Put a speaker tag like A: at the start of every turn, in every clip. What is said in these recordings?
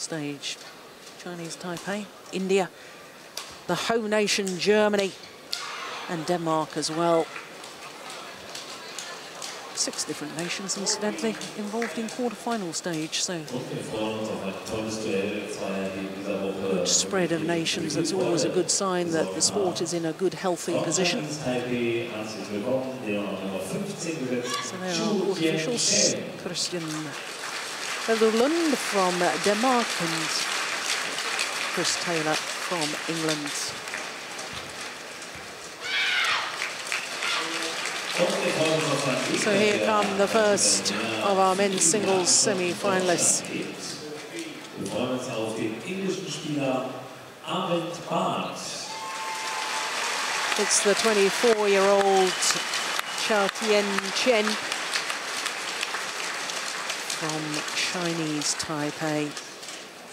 A: stage. Chinese Taipei, India, the home nation Germany, and Denmark as well. 6 different nations, incidentally, involved in quarter-final stage, so good spread of nations. That's always a good sign that the sport is in a good, healthy position. So there are court officials, Christian Lund from Denmark and Chris Taylor from England. So here come the first of our men's singles semi-finalists. It's the 24-year-old Chao Tian-chen from Chinese Taipei.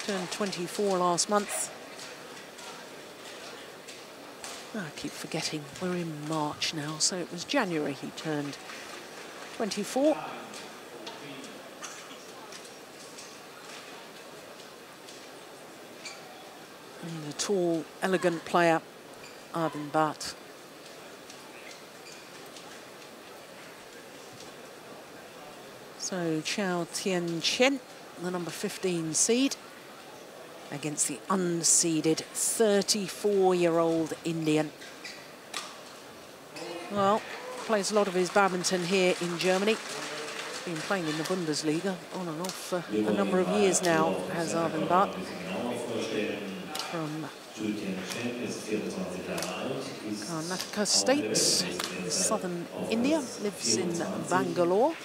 A: Turned 24 last month. I keep forgetting, we're in March now, so it was January he turned 24. And the tall, elegant player, Arvind Bhatt. So Chao Tian-chen, the number 15 seed, against the unseeded 34-year-old Indian. Well, plays a lot of his badminton here in Germany. Been playing in the Bundesliga on and off for a number of years now, has Arvind Bhatt. From Karnataka State in southern India, lives in Bangalore.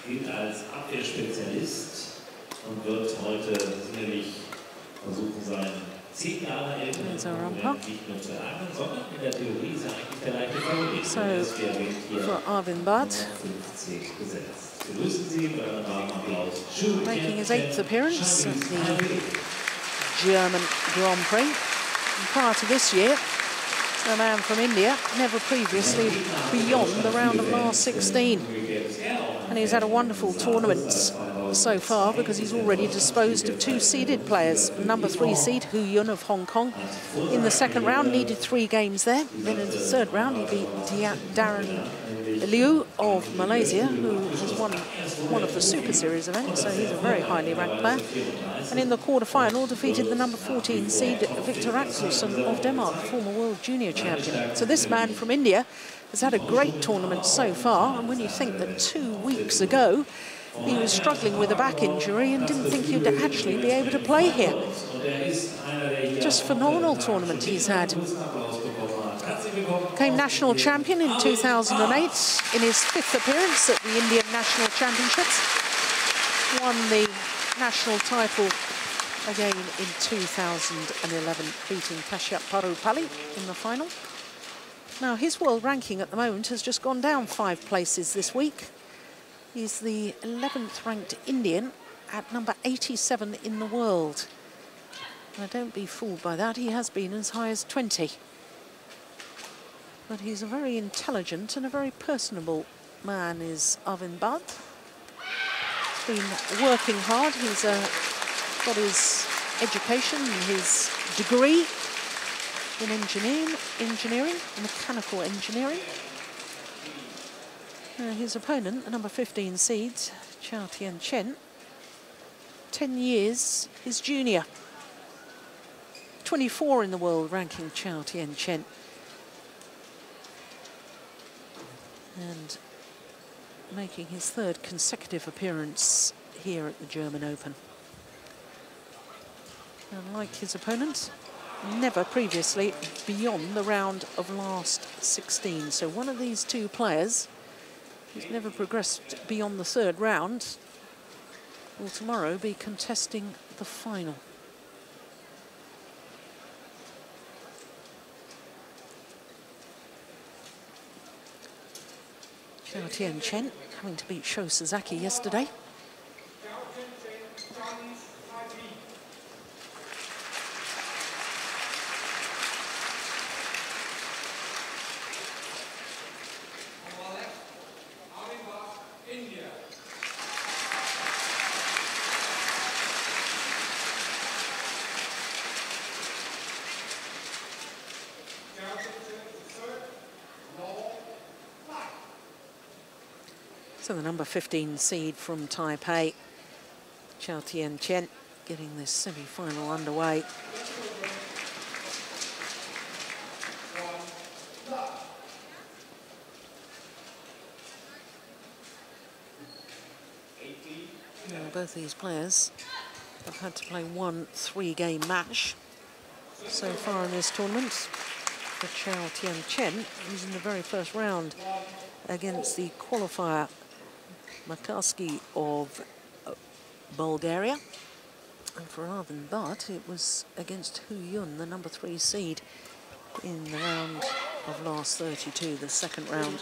A: There's our umpire. So, for Arvind Bhatt, making his 8th appearance at the German Grand Prix. And prior to this year, the man from India, never previously beyond the round of last 16. And he's had a wonderful tournament so far because he's already disposed of 2 seeded players. Number 3 seed, Hu Yun of Hong Kong. In the second round, needed 3 games there. Then in the third round, he beat Darren Liu of Malaysia, who has won one of the Super Series events, so he's a very highly ranked player. And in the quarter-final, defeated the number 14 seed, Victor Axelsen of Denmark, former world junior champion. So this man from India has had a great tournament so far, and when you think that 2 weeks ago, he was struggling with a back injury and didn't think he'd actually be able to play here. Just phenomenal tournament he's had. Became national champion in 2008 in his 5th appearance at the Indian National Championships. Won the national title again in 2011, beating Kashyap Parupalli in the final. Now, his world ranking at the moment has just gone down 5 places this week. He's the 11th ranked Indian at number 87 in the world. Now, don't be fooled by that. He has been as high as 20. But he's a very intelligent and a very personable man, is Arvind Bhatt. Been working hard. He's got his education and his degree in engineering, mechanical engineering. His opponent, the number 15 seed, Chao Tian-chen, 10 years his junior. 24 in the world ranking, Chao Tian-chen. And making his 3rd consecutive appearance here at the German Open. And like his opponent, never previously beyond the round of last 16. So one of these 2 players who's never progressed beyond the 3rd round will tomorrow be contesting the final. Chao Tian-chen having to beat Sho Sasaki yesterday. So the number 15 seed from Taipei, Chao Tian Chen, getting this semi-final underway. Now, both these players have had to play one 3-game match so far in this tournament. For Chao Tian Chen, who's in the very first round against the qualifier Makarski of Bulgaria. And for Arvind Bhatt, it was against Hu Yun, the number 3 seed, in the round of last 32, the second round.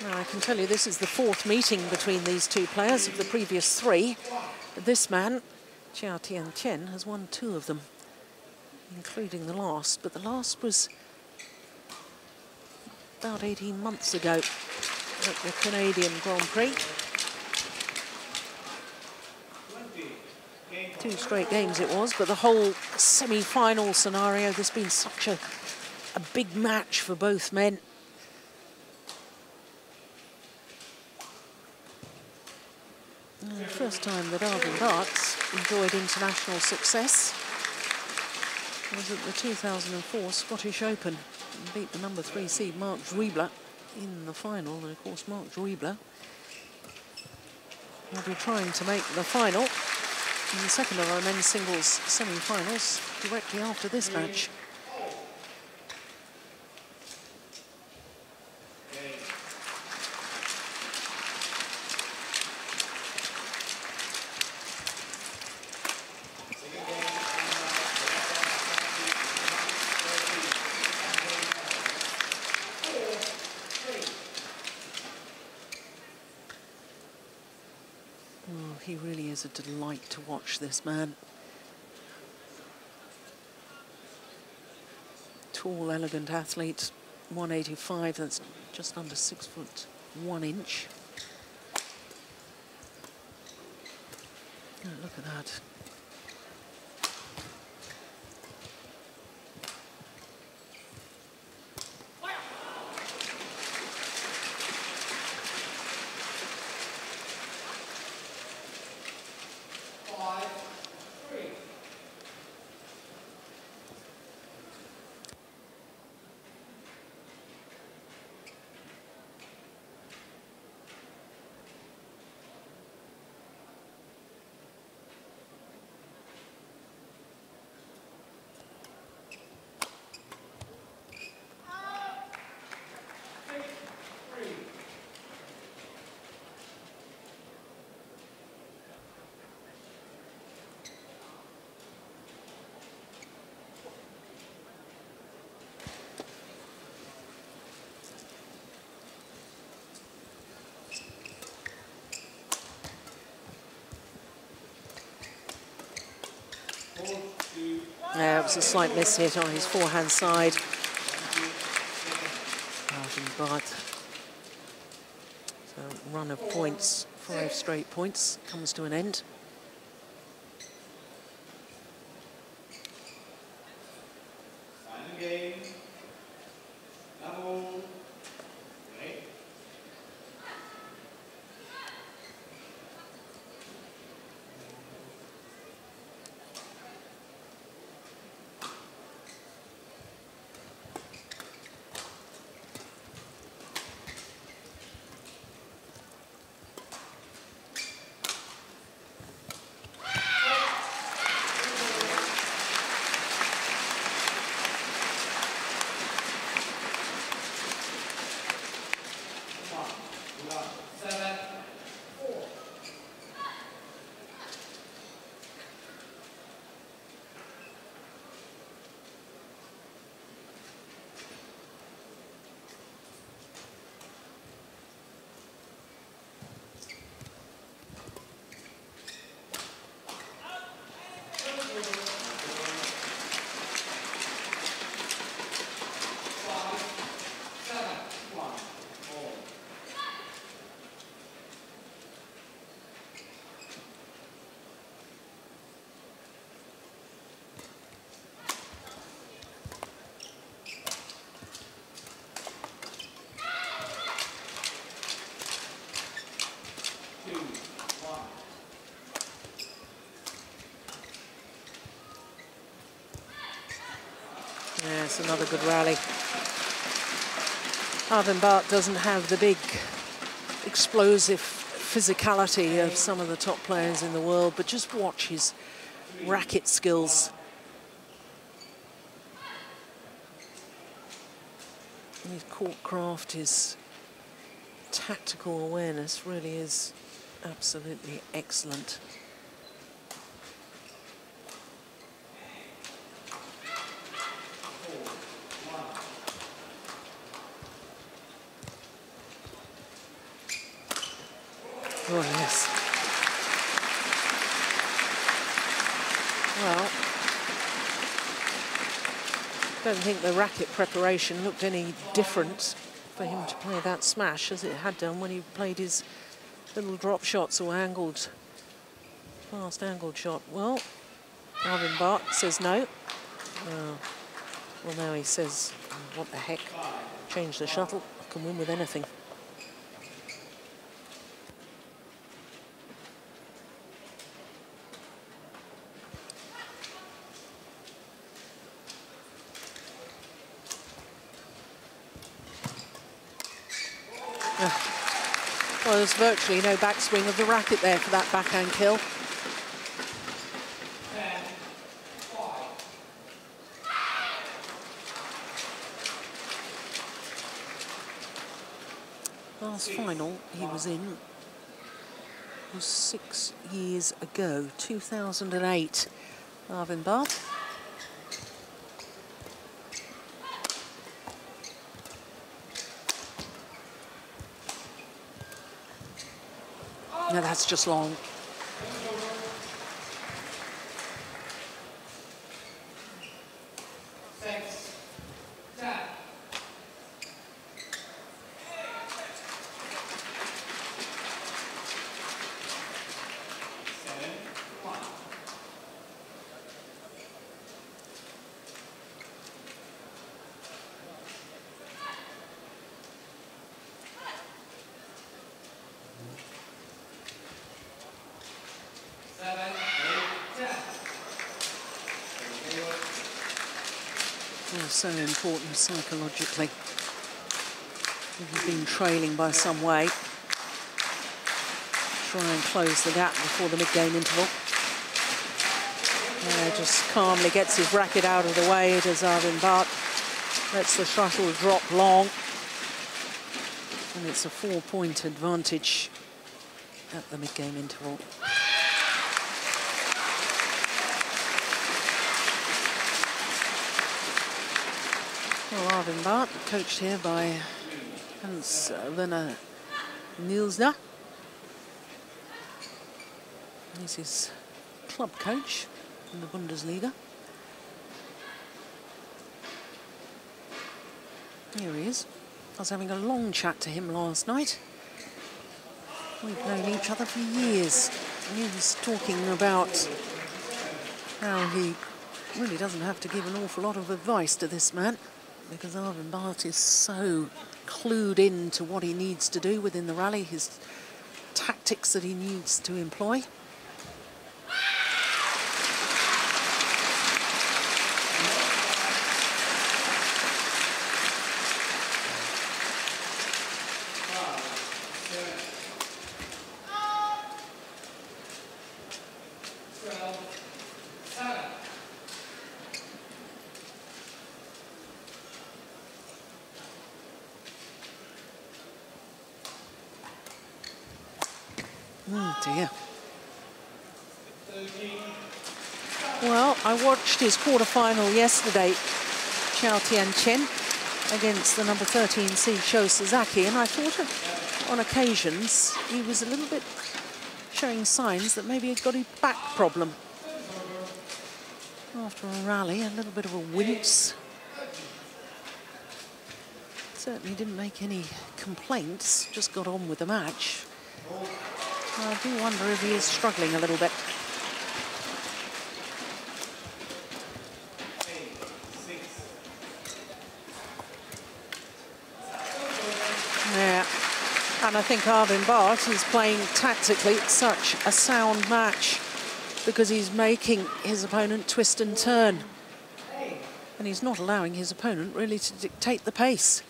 A: Now, I can tell you this is the 4th meeting between these two players of the previous 3. This man, Chao Tian Chen, has won 2 of them, including the last. But the last was about 18 months ago at the Canadian Grand Prix. 2 straight games it was, but the whole semi-final scenario, there's been such a big match for both men. The first time that Arvind Bhatt enjoyed international success was at the 2004 Scottish Open. He beat the number 3 seed Mark Dribler in the final, and of course Mark Dribler will be trying to make the final in the second of our men's singles semi-finals directly after this match. He really is a delight to watch, this man. Tall, elegant athlete, 185, that's just under 6 foot 1 inch. Oh, look at that. Yeah, it was a slight miss hit on his forehand side. But so run of points, 5 straight points, comes to an end.
B: Final game. Double.
A: That's another good rally. Arvind Bhatt doesn't have the big explosive physicality of some of the top players in the world, but just watch his racket skills. His court craft, his tactical awareness really is absolutely excellent. Oh, yes. Well, I don't think the racket preparation looked any different for him to play that smash as it had done when he played his little drop shots or angled, fast angled shot. Well, Arvind Bhatt says no. Well, now he says, what the heck, change the shuttle, I can win with anything. Well, there's virtually no backswing of the racket there for that backhand kill. Last final he was in was 6 years ago, 2008. Arvind Bhatt. No, that's just long. So important psychologically. If you've been trailing by some way, try and close the gap before the mid-game interval. Just calmly gets his racket out of the way, does Arvind Bhatt. Lets the shuttle drop long. And it's a 4-point advantage at the mid-game interval. Well, Arvind Bhatt, coached here by Hans-Werner Nielsner. He's his club coach in the Bundesliga. Here he is. I was having a long chat to him last night. We've known each other for years. And he was talking about how he really doesn't have to give an awful lot of advice to this man, because Arvind Bhatt is so clued in to what he needs to do within the rally, his tactics that he needs to employ. Oh dear. Well, I watched his quarter-final yesterday, Chao Tian-Chen, against the number 13 seed Sho Sasaki, and I thought on occasions he was a little bit showing signs that maybe he'd got a back problem. After a rally, a little bit of a wince. Certainly didn't make any complaints, just got on with the match. I do wonder if he is struggling a little bit. Yeah, and I think Arvind Bhatt is playing tactically such a sound match because he's making his opponent twist and turn. And he's not allowing his opponent really to dictate the pace.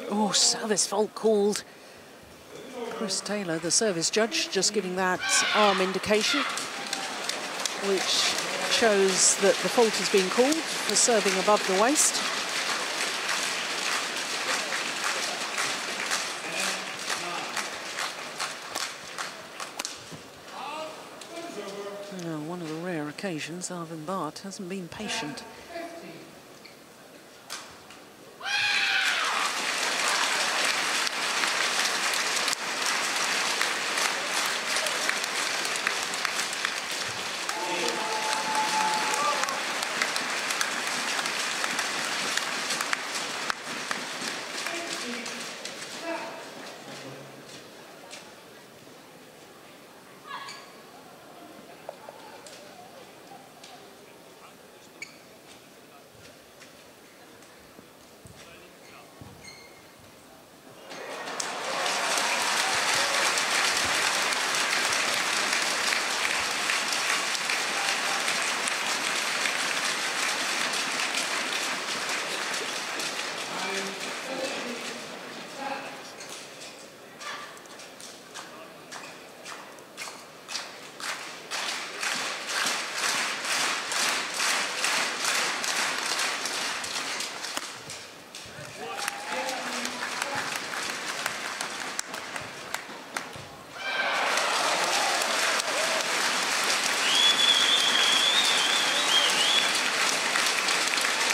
A: Oh, service fault called. Chris Taylor, the service judge, just giving that arm indication, which shows that the fault has been called for serving above the waist. Now, one of the rare occasions Arvind Bhatt hasn't been patient.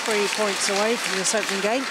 A: 3 points away from this opening game.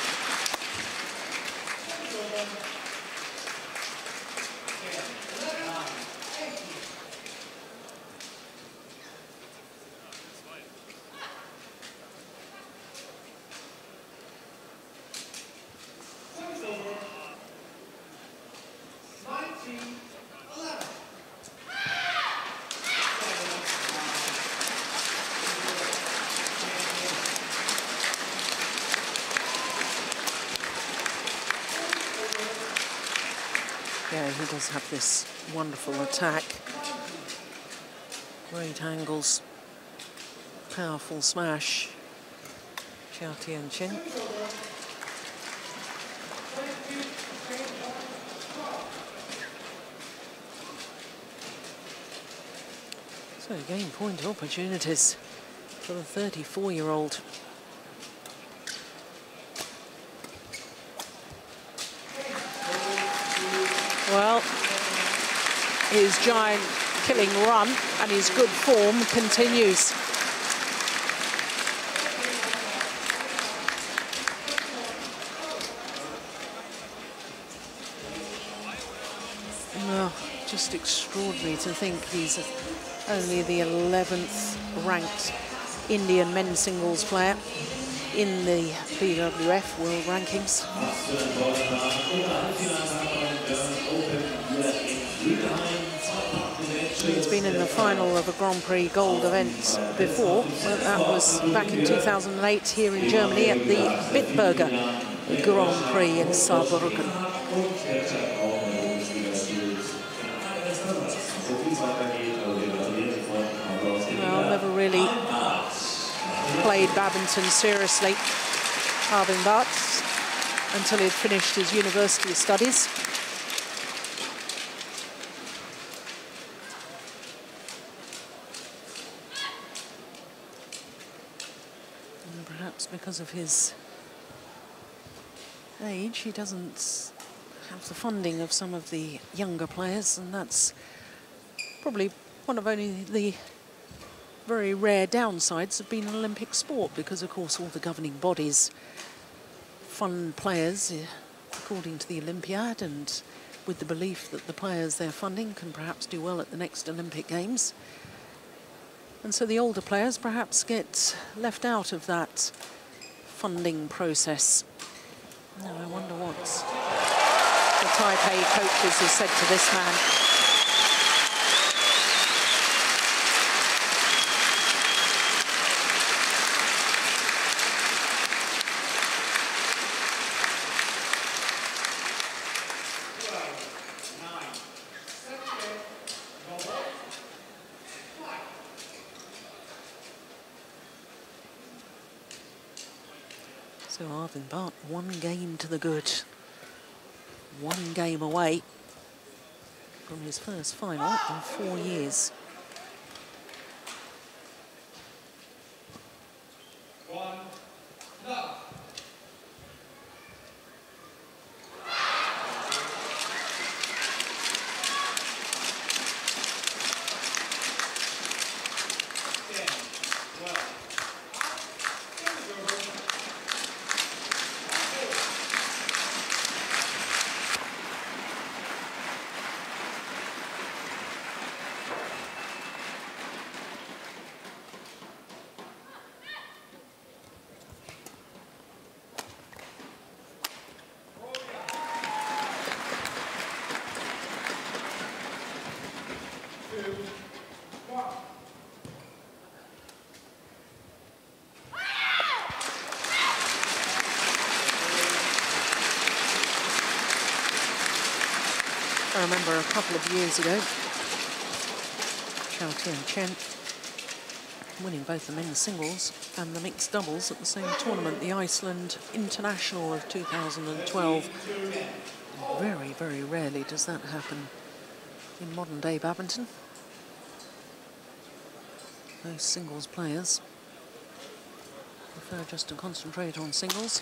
A: Yeah, he does have this wonderful attack. Great angles. Powerful smash. Chow Tien Chin. So again, point opportunities for the 34-year-old. Well, his giant killing run and his good form continues. Well, just extraordinary to think he's only the 11th ranked Indian men's singles player in the BWF World Rankings. He's been in the final of a Grand Prix Gold event before, but that was back in 2008 here in Germany at the Bitburger Grand Prix in Saarbrücken. Well, never really played badminton seriously, Arvind Bhatt, until he'd finished his university studies. And perhaps because of his age, he doesn't have the funding of some of the younger players, and that's probably one of only the very rare downsides of being an Olympic sport, because of course all the governing bodies fund players according to the Olympiad and with the belief that the players they're funding can perhaps do well at the next Olympic Games. And so the older players perhaps get left out of that funding process. Now I wonder what the Taipei coaches have said to this man. So Arvin Bhatt, 1 game to the good. 1 game away from his first final in 4 years. I remember a couple of years ago, Chao Tian Chen winning both the men's singles and the mixed doubles at the same tournament, the Iceland International of 2012. Very, very rarely does that happen in modern day badminton. Those singles players prefer just to concentrate on singles.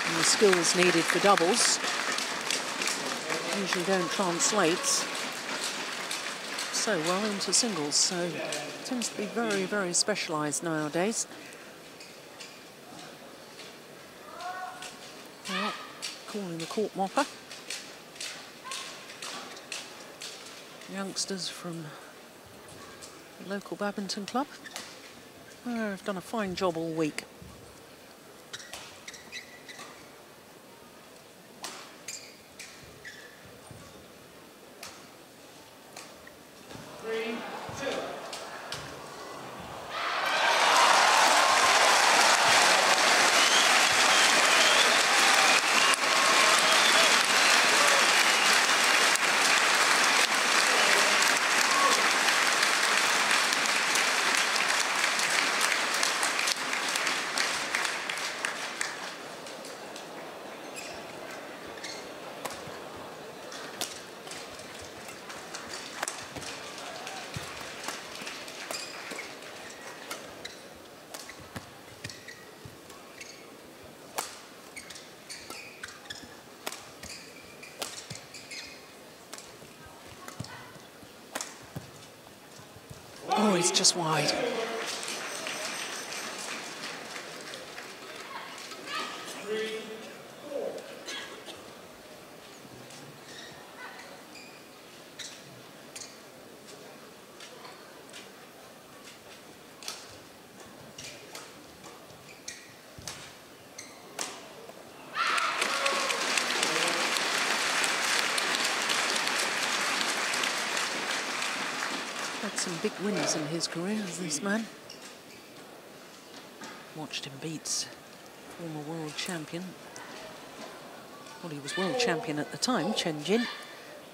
A: And the skills needed for doubles usually don't translate so well into singles, so it tends to be very, very specialised nowadays. Well, calling the court mopper. Youngsters from the local badminton club have done a fine job all week. Oh, he's just wide. Some big wins in his career as this man. Watched him beat former world champion, well, he was world champion at the time, Chen Jin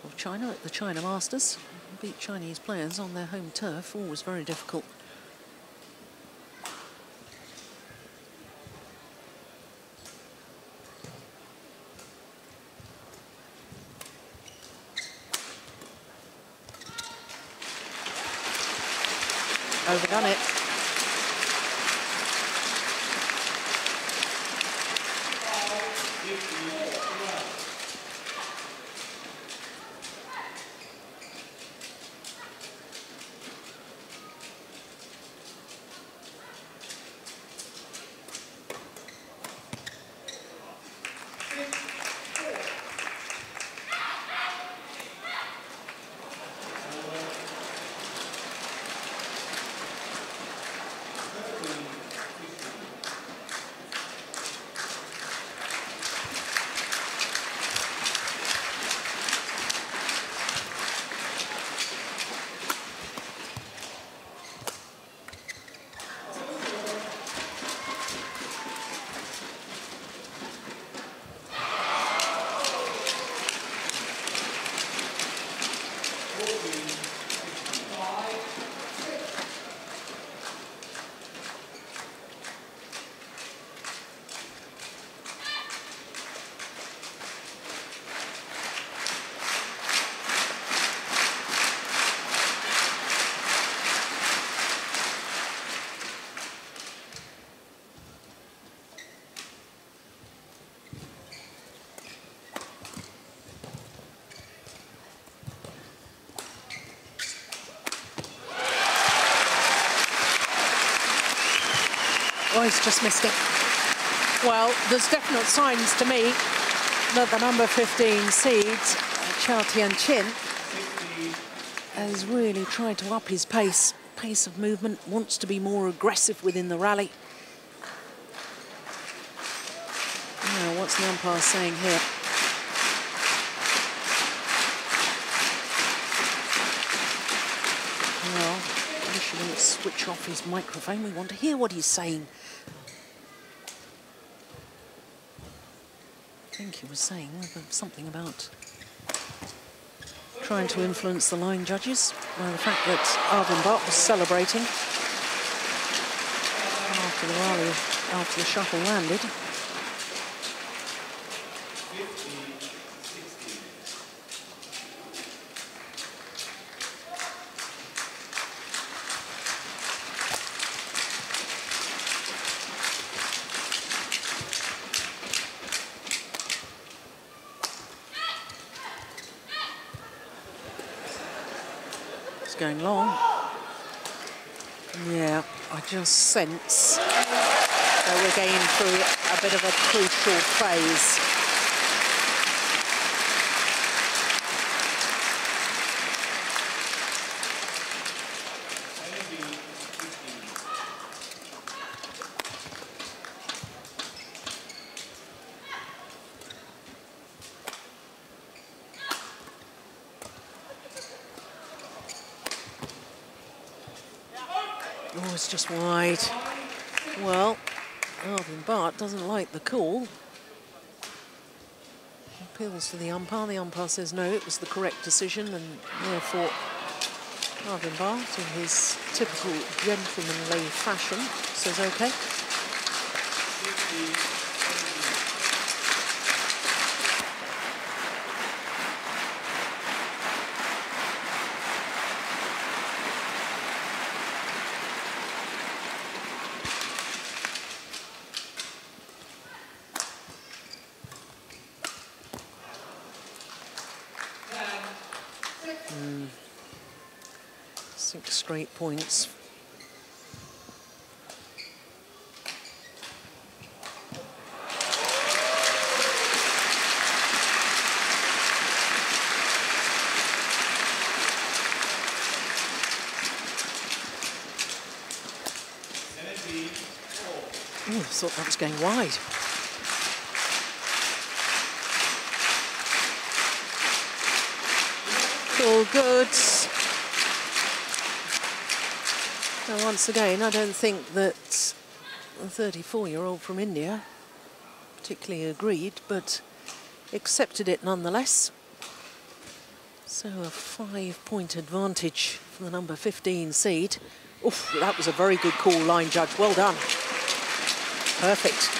A: of China at the China Masters. Beat Chinese players on their home turf, always very difficult. Overdone it. Oh, he's just missed it. Well, there's definite signs to me that the number 15 seed, Chao Tian-Chin, has really tried to up his pace of movement, wants to be more aggressive within the rally. Now, what's the umpire saying here? Well, I wish he wouldn't switch off his microphone. We want to hear what he's saying. I think he was saying something about trying to influence the line judges by the fact that Arvind Bhatt was celebrating after the rally, after the shuttle landed. Going long. Yeah, I just sense that we're going through a bit of a crucial phase. Oh, it's just wide. Well, Arvind Bhatt doesn't like the call. Appeals to the umpire. The umpire says no, it was the correct decision, and therefore Arvind Bhatt, in his typical gentlemanly fashion, says okay. Straight points. Oh, I thought that was going wide. All good. Now, once again, I don't think that the 34-year-old from India particularly agreed, but accepted it nonetheless. So a 5-point advantage for the number 15 seed. Oof, that was a very good call, line judge. Well done. Perfect.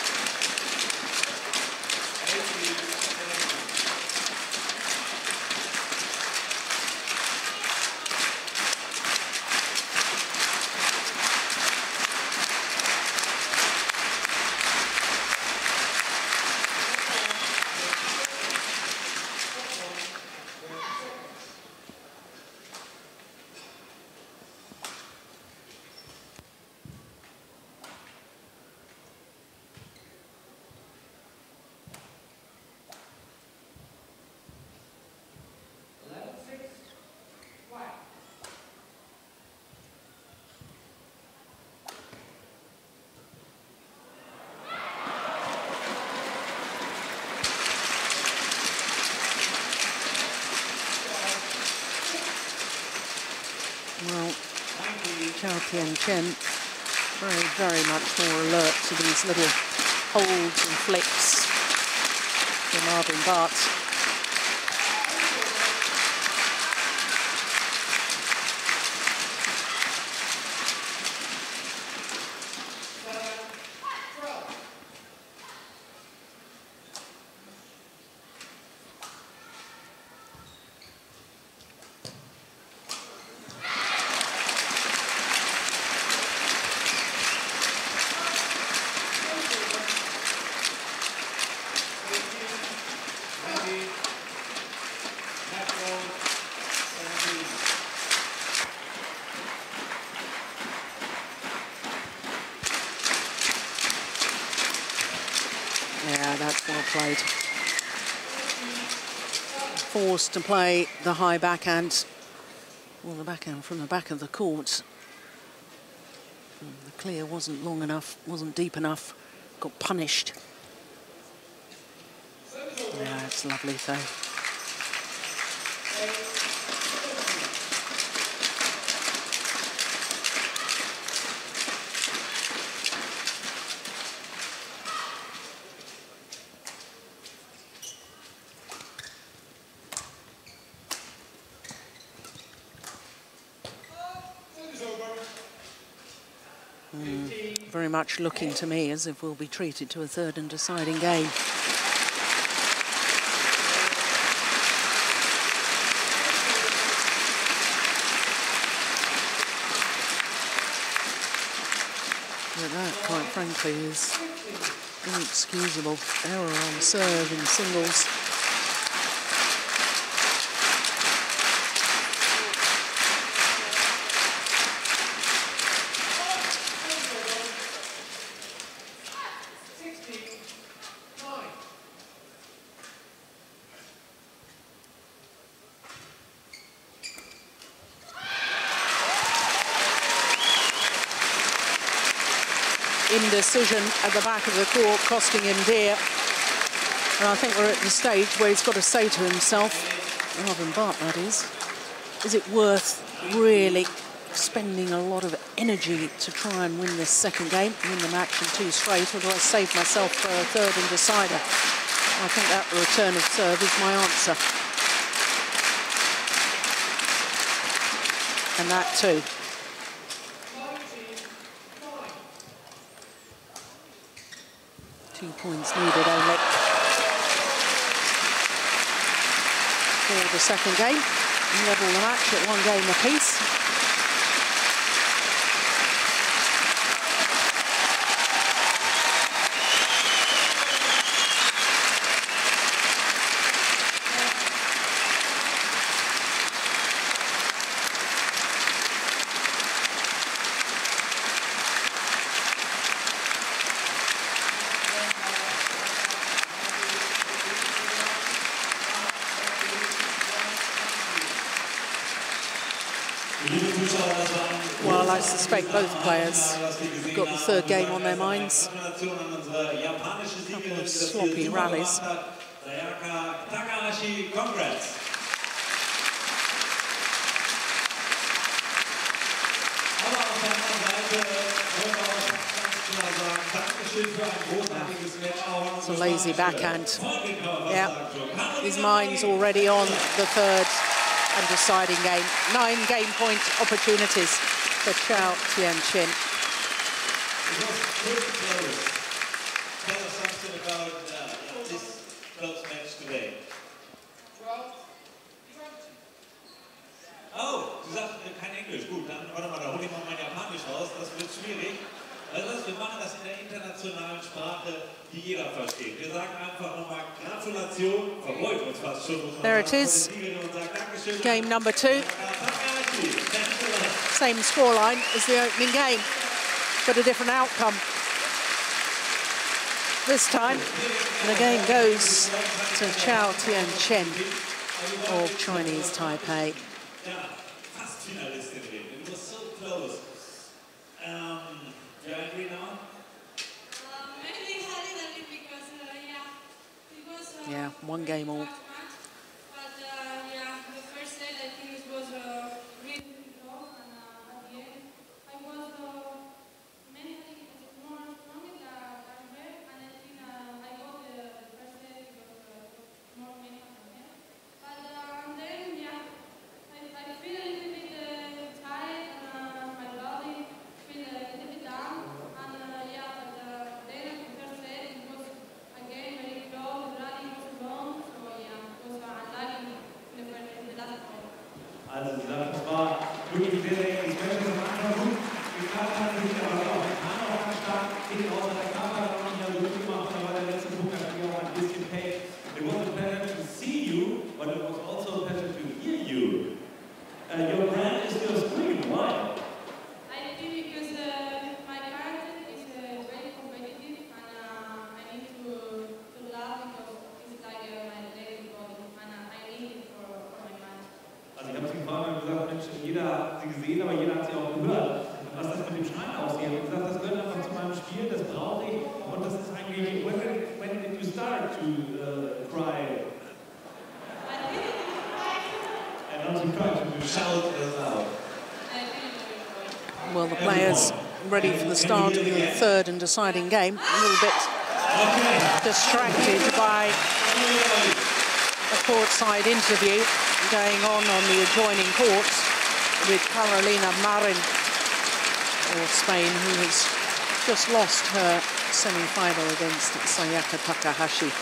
A: Well, Chao Tian-Chin very much more alert to these little holds and flicks than Arvind Bhatt. Well played. Forced to play the high backhand. Well, the backhand from the back of the court. The clear wasn't long enough, wasn't deep enough. Got punished. Yeah, it's lovely though. Very much looking to me as if we'll be treated to a third and deciding game. But that, quite frankly, is inexcusable. Error on serve in singles. Indecision at the back of the court, costing him dear. And I think we're at the stage where he's got to say to himself, rather than Bart that is it worth really spending a lot of energy to try and win this second game, win the match in 2 straight, or do I save myself for a third and decider? I think that return of serve is my answer. And that too. Points needed only for the second game. Level the match at 1 game apiece. Well, I suspect both players have got the third game on their minds. A couple of sloppy rallies. It's a lazy backhand. Yeah, his mind's already on the third and deciding game. 9 game point opportunities for Chao Tianchen.
B: Tell us something about this close match today. Oh, du sagst kein Englisch. Gut, dann warte mal, da hole ich mal mein Japanisch raus. Das wird schwierig. Also wir machen das in der internationalen Sprache, die jeder versteht. Wir sagen einfach nochmal Gratulation, verbeult uns fast schon.
A: There it is. Game number 2. Same scoreline as the opening game, but a different outcome. This time, the game goes to Chao Tianchen of Chinese Taipei.
B: It was so close. Do you agree now?
C: Maybe a little bit because, yeah, it was...
A: Yeah, 1 game all.
C: But, yeah, the first set I think it was really close, and at the end I was mentally more stronger than her, and I think I got the first set because more mental than him. But then, yeah, I feel a little bit tired, and my body feel a little bit down, and yeah, but then the first set it was again very close, the rally was long, so yeah, it was unlucky in the last point.
D: Also das war wirklich sehr, sehr eng. Ich könnte es am Anfang gut geklappt hat, sich aber auch der Kamera auch ganz stark in außer der Kamera noch nicht alle gut gemacht, aber der letzte Punkt hat mich auch ein bisschen paid. It was a pleasure to see you, but it was also a pleasure to hear you. Your brand is still screaming. Why?
C: I think because my character is very competitive, and I need to love
D: Also ich habe sie vorhin gesagt, Mensch, jeder hat sie gesehen, aber jeder hat sie auch gehört. Und was das mit dem Schreien aussieht, ich habe gesagt, das gehört einfach zu meinem Spiel, das brauche ich. Und das ist eigentlich, when did you start to cry? And not to cry, to shout as loud.
A: Well, the players ready for the start of the third and deciding game, a little bit distracted by a courtside interview going on the adjoining courts with Carolina Marin of Spain, who has just lost her semi-final against Sayaka Takahashi.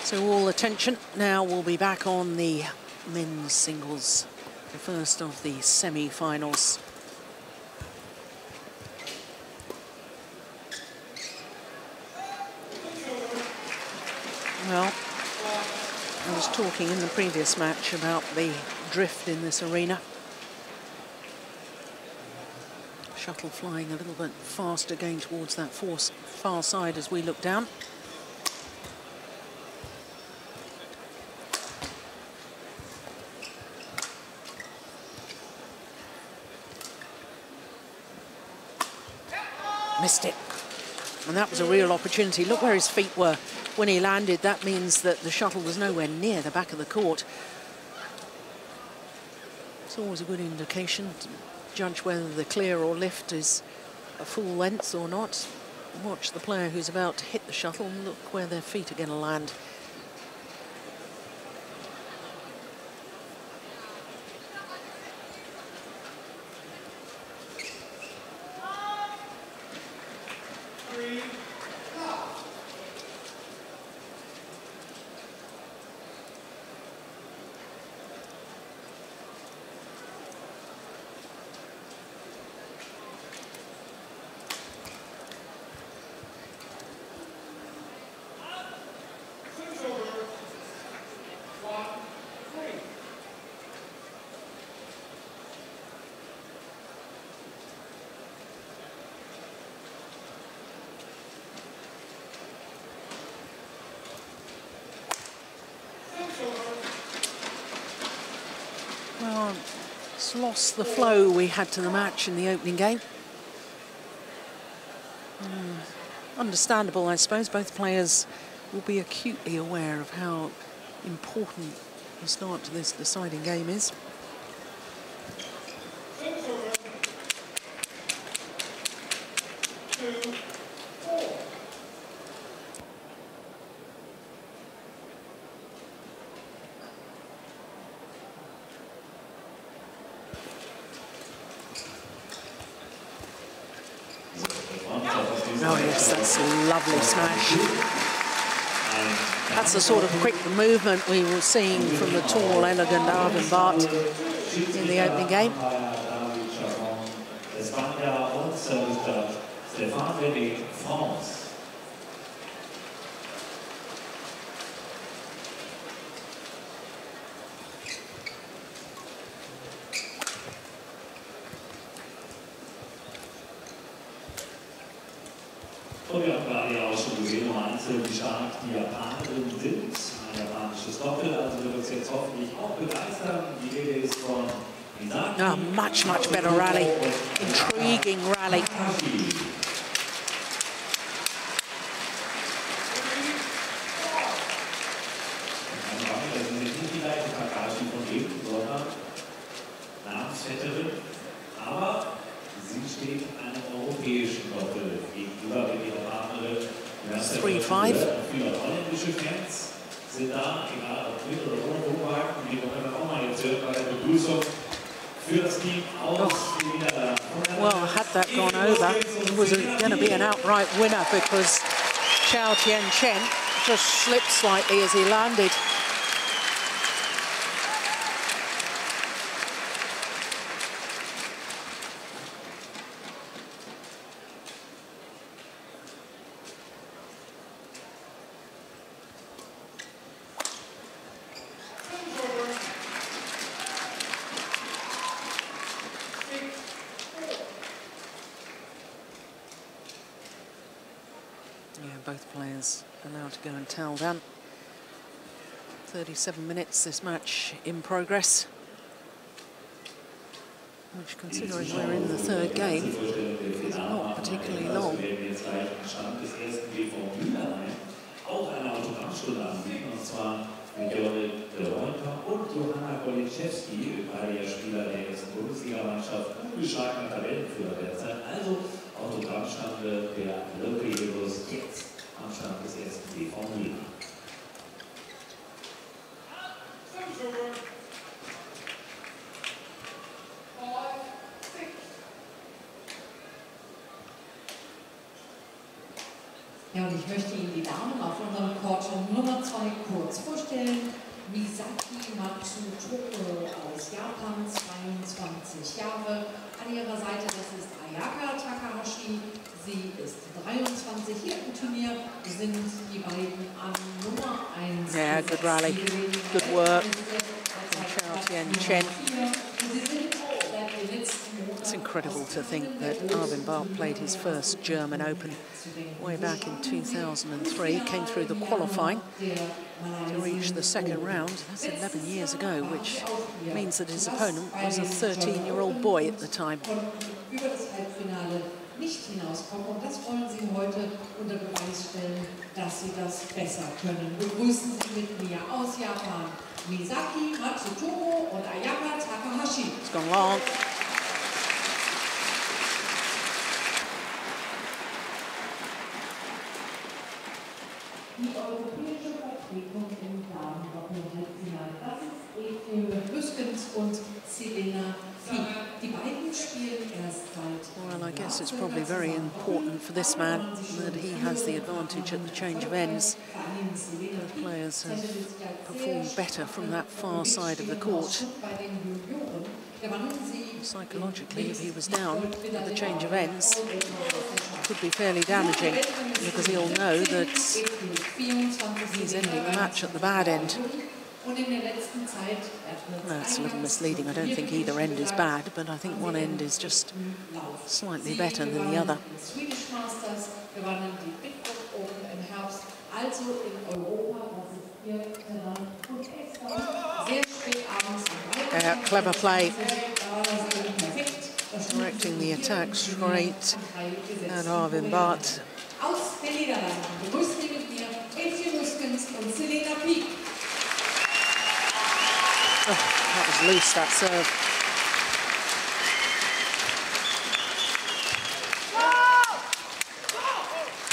A: So all attention now will be back on the men's singles, the first of the semi-finals. Well, I was talking in the previous match about the drift in this arena. Shuttle flying a little bit faster, going towards that far side as we look down. Missed it. And that was a real opportunity. Look where his feet were when he landed. That means that the shuttle was nowhere near the back of the court. It's always a good indication to judge whether the clear or lift is a full length or not. Watch the player who's about to hit the shuttle and look where their feet are going to land. Well, it's lost the flow we had to the match in the opening game. Understandable, I suppose. Both players will be acutely aware of how important the start to this deciding game is. Oh yes, that's a lovely smash. That's the sort of quick movement we were seeing from the tall, elegant Arvin Bart in the opening game.
B: Und wir haben gerade ja auch schon gesehen, im Einzel, wie stark die Japanerinnen sind. Ein japanisches Doppel, also wird uns jetzt hoffentlich auch begeistern. Die Rede ist von
A: Oh, much better rally. Intriguing rally.
B: Aber sie steht einem europäischen Doppel gegenüber mit ihrer Partnerin.
A: 3-5.
B: Viele holländische Fans sind da, egal ob mit oder ohne Hochwagen. Die können wir auch mal jetzt hören bei der Begrüßung für das Team aus den Niederlanden.
A: Well, had that gone over, it was going to be an outright winner because Chao Tien Chen just slipped slightly as he landed. Both players allowed to go and towel down. 37 minutes this match in progress, which, considering we're in the third game, is not particularly long.
B: Auch eine Autogrammstunde anbieten, und zwar mit Jonex und Johanna Koliczewski, beide Spieler der ersten Bundesligamannschaft, ungeschlagener Tabellenführer derzeit. Also Autogrammstunde der Local Heroes jetzt am Stand des ersten BV Liga.
E: Ja, und ich möchte Ihnen die Damen auf unserem Court Nummer 2 kurz vorstellen. Misaki Matsutoko aus Japan, 22 Jahre. An ihrer Seite, das ist Ayaka Takahashi. Sie ist 23. Hier im Turnier sind die beiden an Nummer 1.
A: Yeah, good rally, good work. Chen. It's incredible to think that Arvin Barth played his first German Open way back in 2003, came through the qualifying to reach the second round. That's 11 years ago, which means that his opponent was a 13-year-old boy at the time.
E: Nicht hinauskommen, und das wollen Sie heute unter Beweis stellen, dass Sie das besser können. Begrüßen Sie mit mir aus Japan Misaki Matsutoko und Ayaka Takahashi.
A: It's gone long.
E: Die europäische Vertretung im Damen-Doppel-Halbfinale, das ist Ethel Hüskens und Selena Fiek. Die beiden spielen erst seit...
A: Well, I guess it's probably very important for this man that he has the advantage at the change of ends. Both players have performed better from that far side of the court. Psychologically, if he was down at the change of ends, it could be fairly damaging, because he'll know that he's ending the match at the bad end. That's a little misleading. I don't think either end is bad, but I think one end is just slightly better than the other. Yeah, clever play. Directing the attack straight at Arvin Barth. Oh, that was loose, that serve.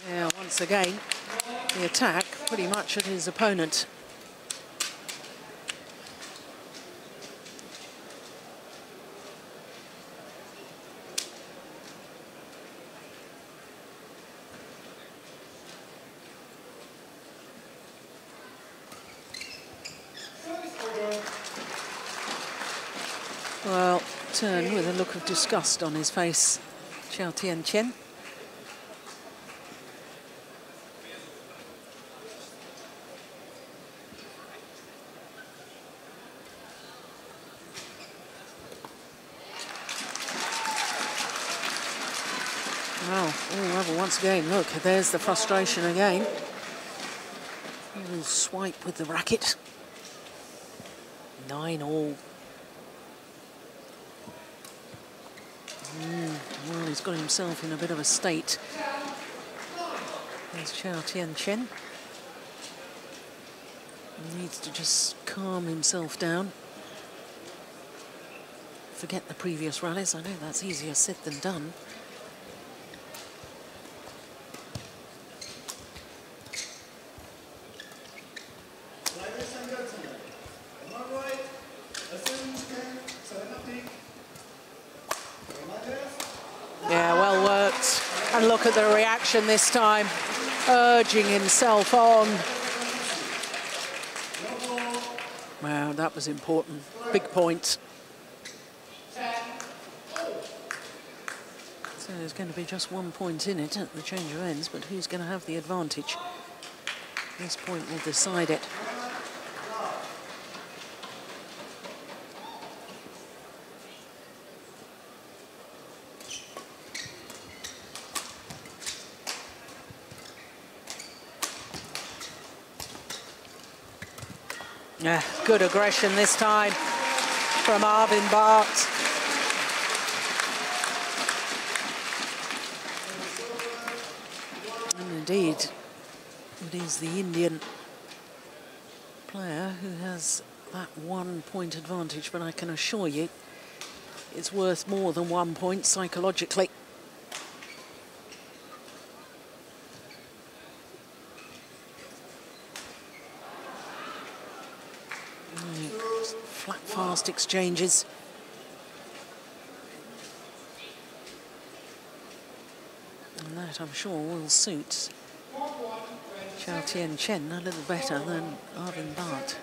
A: Yeah, once again, the attack pretty much at his opponent. Well, turned with a look of disgust on his face, Xiao Tianqian. Wow, oh, once again, look, there's the frustration again. He will swipe with the racket. 9-all. Well, he's got himself in a bit of a state. There's Xiao Tianqian. He needs to just calm himself down. Forget the previous rallies. I know that's easier said than done. Yeah, well worked. And look at the reaction this time, urging himself on. Wow, that was important. Big point. So there's going to be just 1 point in it at the change of ends, but who's going to have the advantage? This point will decide it. Yeah, good aggression this time from Arvind Bhatt. And indeed, it is the Indian player who has that 1 point advantage, but I can assure you it's worth more than 1 point psychologically. Flat, fast exchanges. And that, I'm sure, will suit Chao Tien Chen a little better than Arvind Bhatt.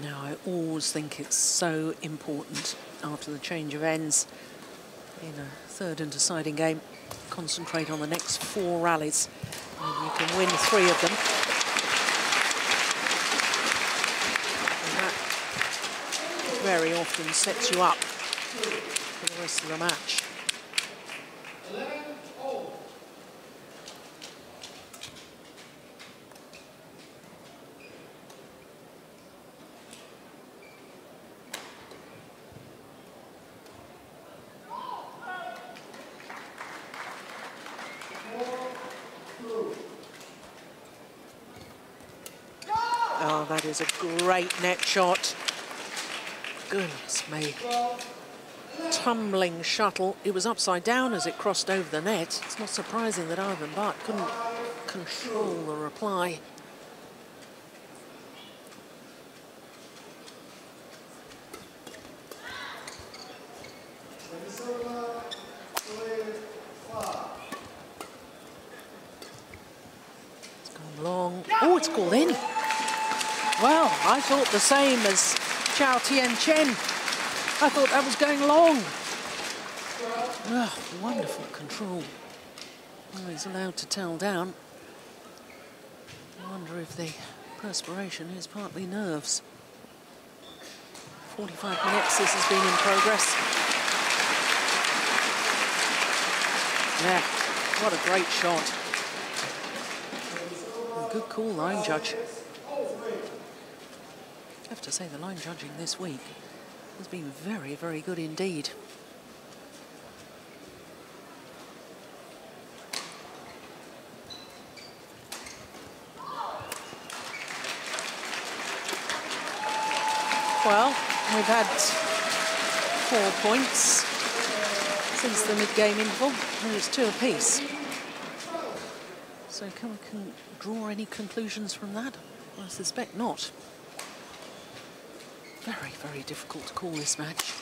A: Now, I always think it's so important after the change of ends in a third and deciding game, concentrate on the next 4 rallies. And you can win 3 of them. And that very often sets you up for the rest of the match. Oh, that is a great net shot. Goodness me. Tumbling shuttle. It was upside down as it crossed over the net. It's not surprising that Arvind Bhatt couldn't control the reply. It's gone long. Oh, it's called in. Well, I thought the same as Chao Tien Chen. I thought that was going long. Oh, wonderful control. Oh, he's allowed to towel down. I wonder if the perspiration is partly nerves. 45 minutes this has been in progress. Yeah, what a great shot. A good call, line judge. I have to say the line judging this week has been very, very good indeed. Well, we've had 4 points since the mid-game interval, and it's 2 apiece. So can we draw any conclusions from that? I suspect not. Very, very difficult to call this match.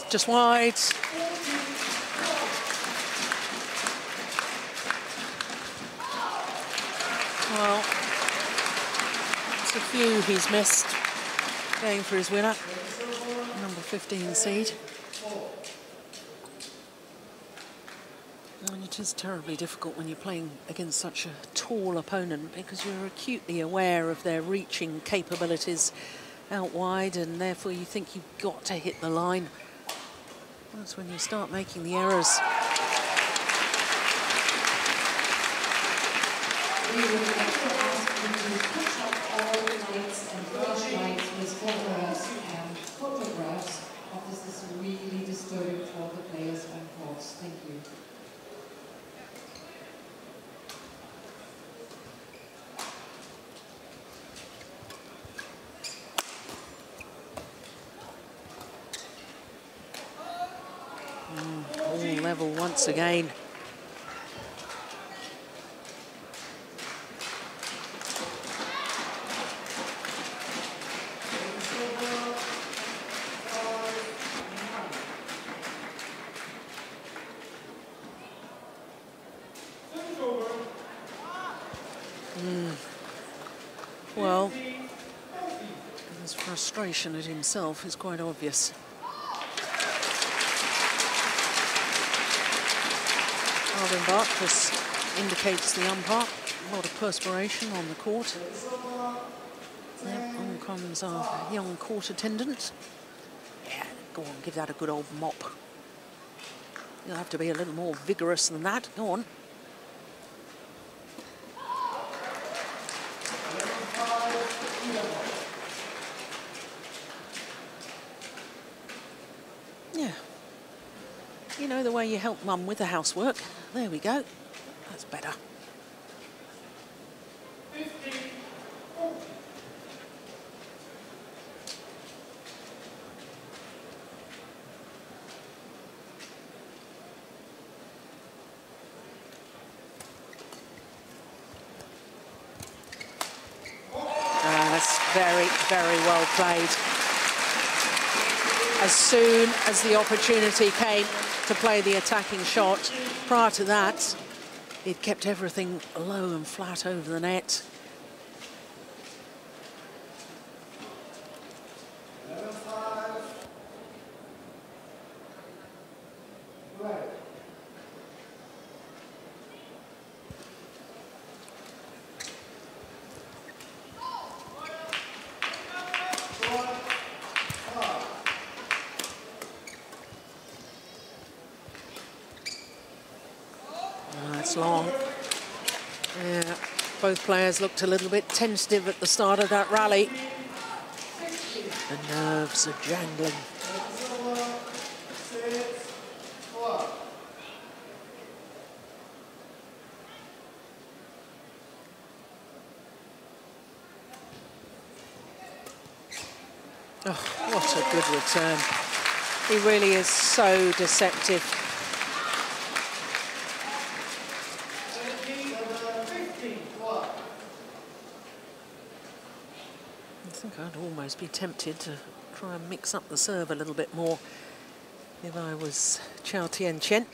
A: Just wide. Well, it's a few he's missed going for his winner, number 15 seed. And it is terribly difficult when you're playing against such a tall opponent because you're acutely aware of their reaching capabilities out wide, and therefore you think you've got to hit the line. That's when you start making the errors.
E: We would like to ask you to push up all lights and flashlights with photographs of this is really disturbing for the players and courts. Thank you.
A: All level once again. His frustration at himself is quite obvious. Arvin Bart just indicates the umpire. A lot of perspiration on the court. Yep, on comes our young court attendant. Yeah, go on, give that a good old mop. You'll have to be a little more vigorous than that. Go on. Yeah. You know, the way you help Mum with the housework. There we go. That's better. Very, very well played. As soon as the opportunity came to play the attacking shot, prior to that, he'd kept everything low and flat over the net. Long. Yeah, both players looked a little bit tentative at the start of that rally. The nerves are jangling. Oh, what a good return. He really is so deceptive. I think I'd almost be tempted to try and mix up the serve a little bit more if I was Chao Tien-Chen.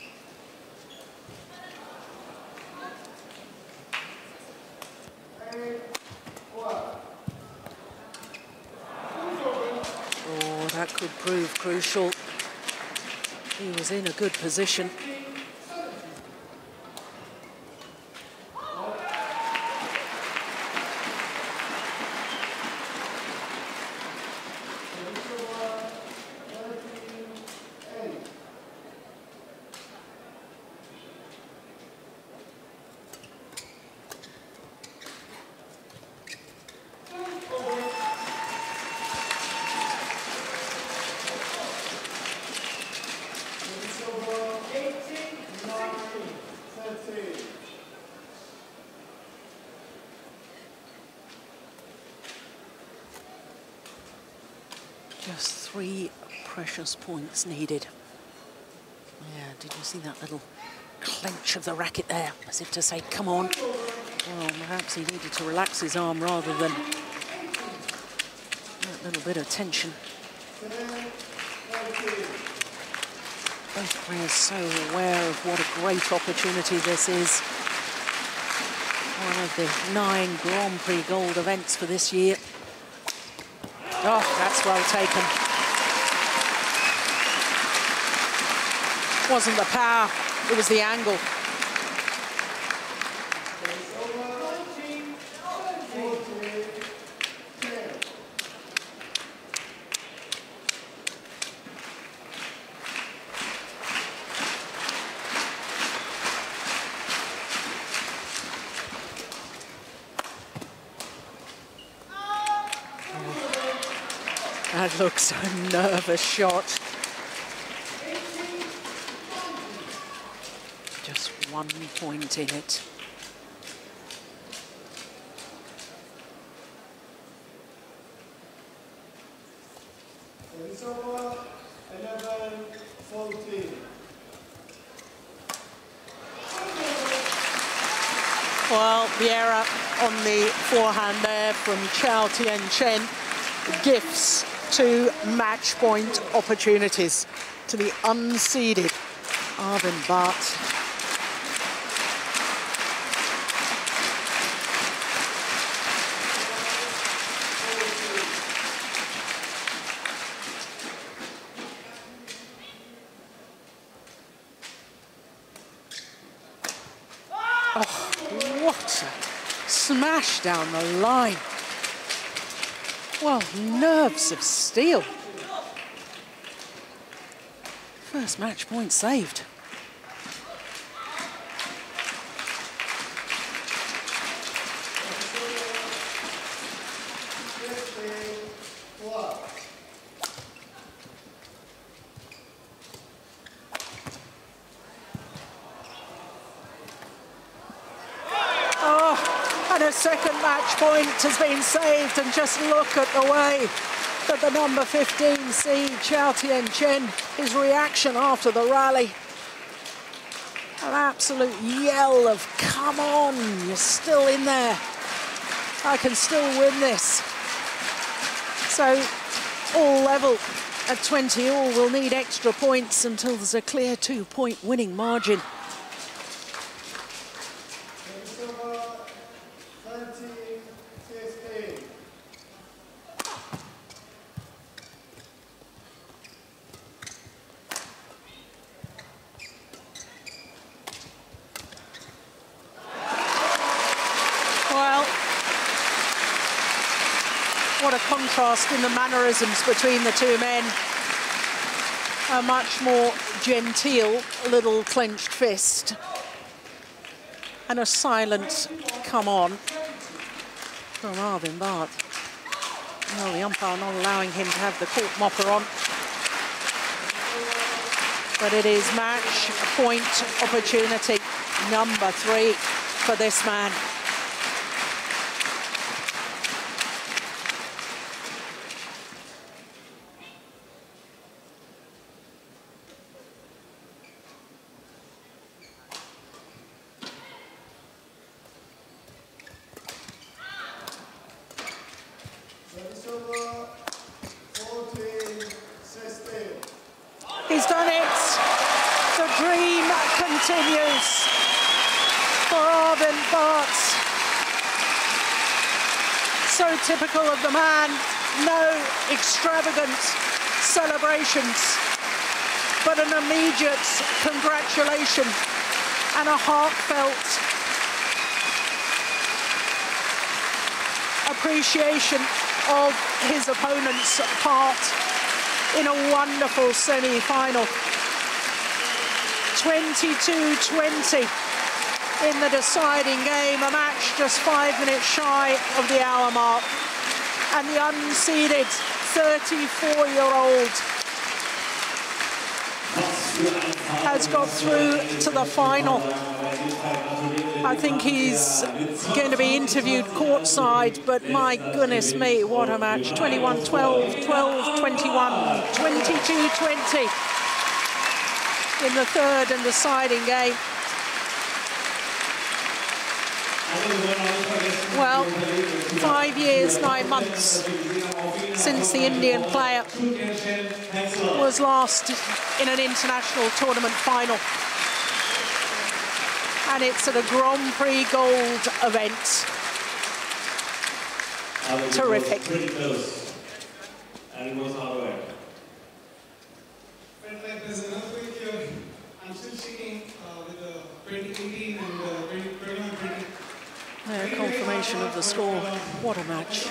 A: Oh, that could prove crucial. He was in a good position. Just 3 precious points needed. Yeah, did you see that little clench of the racket there? As if to say, come on. Well, perhaps he needed to relax his arm rather than that little bit of tension. Both players so aware of what a great opportunity this is. One of the 9 Grand Prix Gold events for this year. Oh, that's well taken. It wasn't the power, it was the angle. That looks a nervous shot. Just 1 point in it.
F: It's over 11-14.
A: Well, Vieira on the forehand there from Chao Tien-Chen. Gifts 2 match point opportunities to the unseeded Arvin Bart. smash down the line. Well, nerves of steel. First match point saved. And a second match point has been saved, and just look at the way that the number 15 seed, Chao Tien-chen, his reaction after the rally. An absolute yell of, come on, you're still in there. I can still win this. So all level at 20 all. Will need extra points until there's a clear 2-point winning margin. What a contrast in the mannerisms between the two men. A much more genteel little clenched fist and a silent come on from Arvind Bhatt. Well, the umpire not allowing him to have the court mopper on. But it is match point opportunity number 3 for this man. He's done it. The dream continues for Arvind Bhatt. So typical of the man. No extravagant celebrations, but an immediate congratulation and a heartfelt appreciation of his opponent's part in a wonderful semi-final. 22-20 in the deciding game, a match just 5 minutes shy of the hour mark. And the unseeded 34-year-old has got through to the final. I think he's going to be interviewed courtside, but my goodness me, what a match. 21-12, 12-21, 22-20 in the third and deciding game. Well, 5 years, 9 months since the Indian player was last in an international tournament final. And it's at a Grand Prix Gold event. Terrific.
D: Pretty close. And it was hard work.
G: There's another thing here. I'm still shaking with the 2018 and the 2021.
A: Yeah, confirmation of the score. What a match.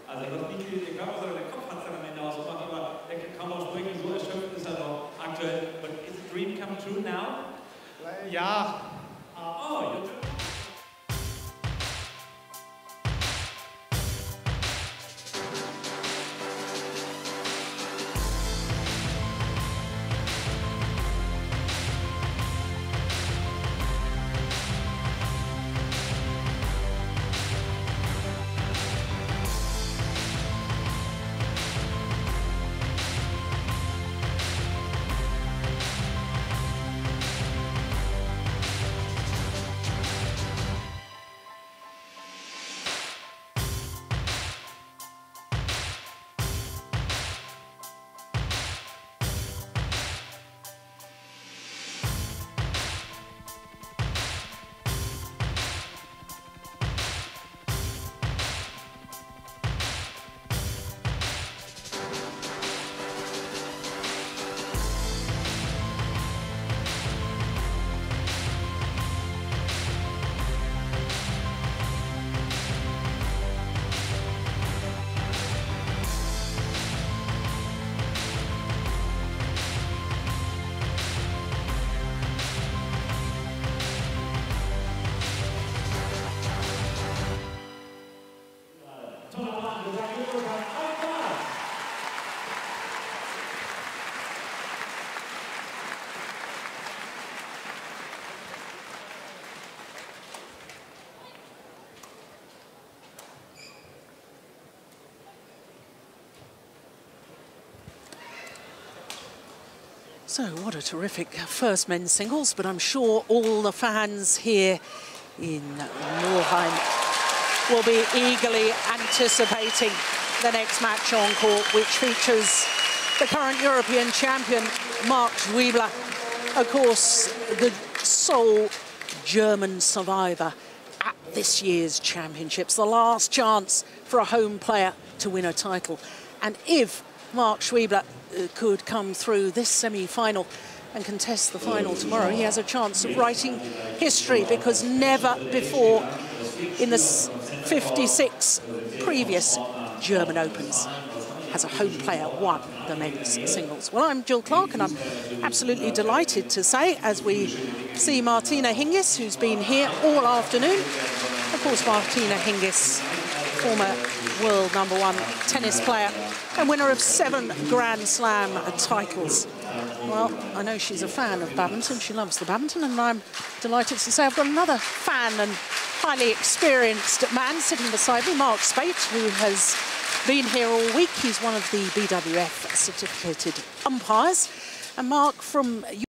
D: Also das liegt nicht der Körper, sondern der Kopf hat es dann am Ende ausgemacht, aber der kann kaum ausbringen, so erschöpft ist er noch aktuell. But is the dream come true now?
G: Ja.
D: Oh, you're true.
A: So what a terrific first men's singles, but I'm sure all the fans here in Nordheim will be eagerly anticipating the next match on court, which features the current European champion, Marc Schwiebler, of course, the sole German survivor at this year's championships, the last chance for a home player to win a title. And if Marc Schwiebler could come through this semi-final and contest the final tomorrow, he has a chance of writing history, because never before in the 56 previous German Opens has a home player won the men's singles. Well, I'm Jill Clark, and I'm absolutely delighted to say, as we see Martina Hingis, who's been here all afternoon. Of course, Martina Hingis, former world #1 tennis player and winner of 7 Grand Slam titles. Well, I know she's a fan of badminton. She loves the badminton, and I'm delighted to say I've got another fan and highly experienced man sitting beside me, Mark Spate, who has been here all week. He's one of the BWF certificated umpires. And Mark, from